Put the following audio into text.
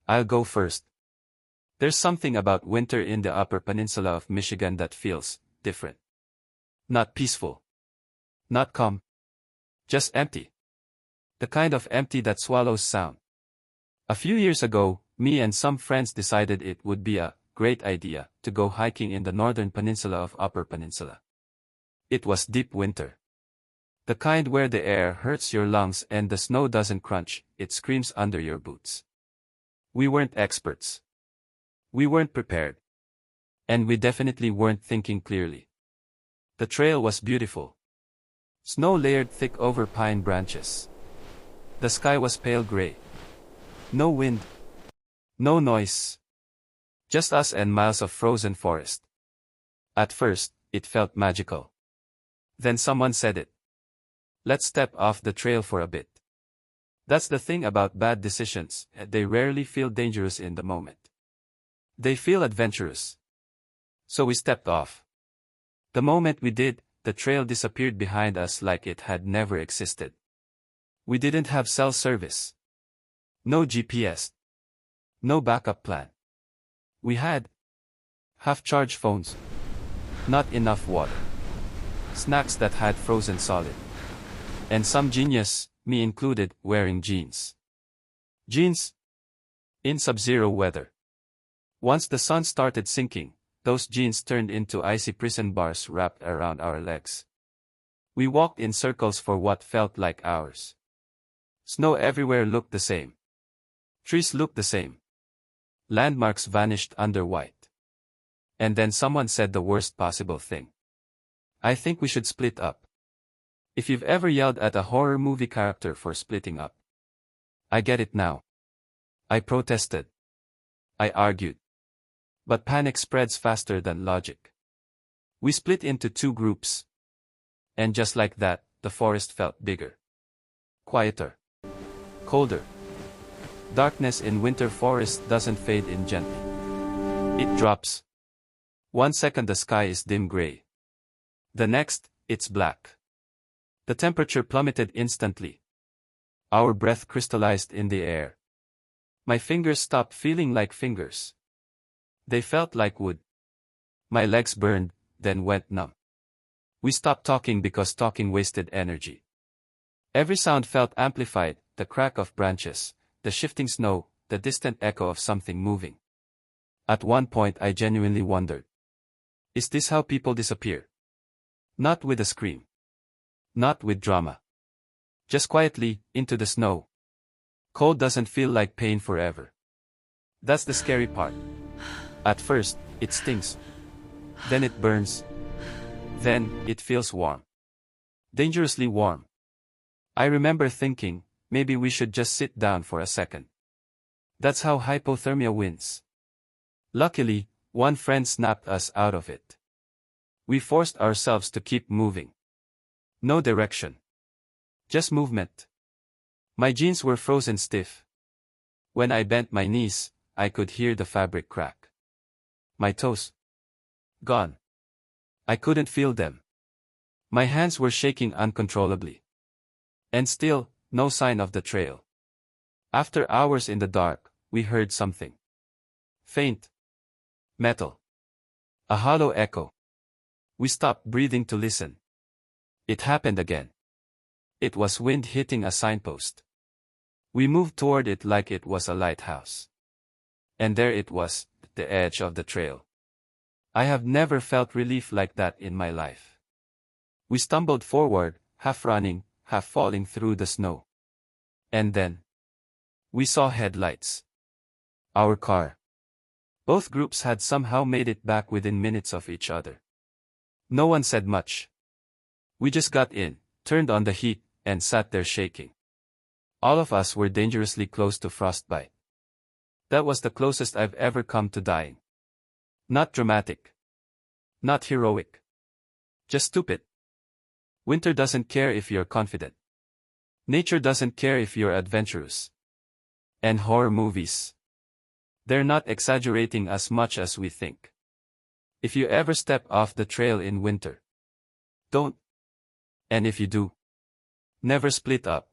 I'll go first. There's something about winter in the Upper Peninsula of Michigan that feels different. Not peaceful. Not calm. Just empty. The kind of empty that swallows sound. A few years ago, me and some friends decided it would be a great idea to go hiking in the northern peninsula of Upper Peninsula. It was deep winter. The kind where the air hurts your lungs and the snow doesn't crunch, it screams under your boots. We weren't experts. We weren't prepared. And we definitely weren't thinking clearly. The trail was beautiful. Snow layered thick over pine branches. The sky was pale gray. No wind. No noise. Just us and miles of frozen forest. At first, it felt magical. Then someone said it. Let's step off the trail for a bit. That's the thing about bad decisions, they rarely feel dangerous in the moment. They feel adventurous. So we stepped off. The moment we did, the trail disappeared behind us like it had never existed. We didn't have cell service. No GPS. No backup plan. We had half-charged phones. Not enough water. Snacks that had frozen solid. And some genius, me included, wearing jeans. Jeans? In subzero weather. Once the sun started sinking, those jeans turned into icy prison bars wrapped around our legs. We walked in circles for what felt like hours. Snow everywhere looked the same. Trees looked the same. Landmarks vanished under white. And then someone said the worst possible thing. I think we should split up. If you've ever yelled at a horror movie character for splitting up. I get it now. I protested. I argued. But panic spreads faster than logic. We split into two groups. And just like that, the forest felt bigger. Quieter. Colder. Darkness in winter forest doesn't fade in gently. It drops. 1 second the sky is dim gray. The next, it's black. The temperature plummeted instantly. Our breath crystallized in the air. My fingers stopped feeling like fingers. They felt like wood. My legs burned, then went numb. We stopped talking because talking wasted energy. Every sound felt amplified, the crack of branches, the shifting snow, the distant echo of something moving. At one point I genuinely wondered. Is this how people disappear? Not with a scream. Not with drama. Just quietly, into the snow. Cold doesn't feel like pain forever. That's the scary part. At first, it stings. Then it burns. Then, it feels warm. Dangerously warm. I remember thinking, maybe we should just sit down for a second. That's how hypothermia wins. Luckily, one friend snapped us out of it. We forced ourselves to keep moving. No direction. Just movement. My jeans were frozen stiff. When I bent my knees, I could hear the fabric crack. My toes. Gone. I couldn't feel them. My hands were shaking uncontrollably. And still, no sign of the trail. After hours in the dark, we heard something. Faint. Metal. A hollow echo. We stopped breathing to listen. It happened again. It was wind hitting a signpost. We moved toward it like it was a lighthouse. And there it was, the edge of the trail. I have never felt relief like that in my life. We stumbled forward, half running, half falling through the snow. And then we saw headlights. Our car. Both groups had somehow made it back within minutes of each other. No one said much. We just got in, turned on the heat, and sat there shaking. All of us were dangerously close to frostbite. That was the closest I've ever come to dying. Not dramatic. Not heroic. Just stupid. Winter doesn't care if you're confident. Nature doesn't care if you're adventurous. And horror movies. They're not exaggerating as much as we think. If you ever step off the trail in winter, don't. And if you do, never split up.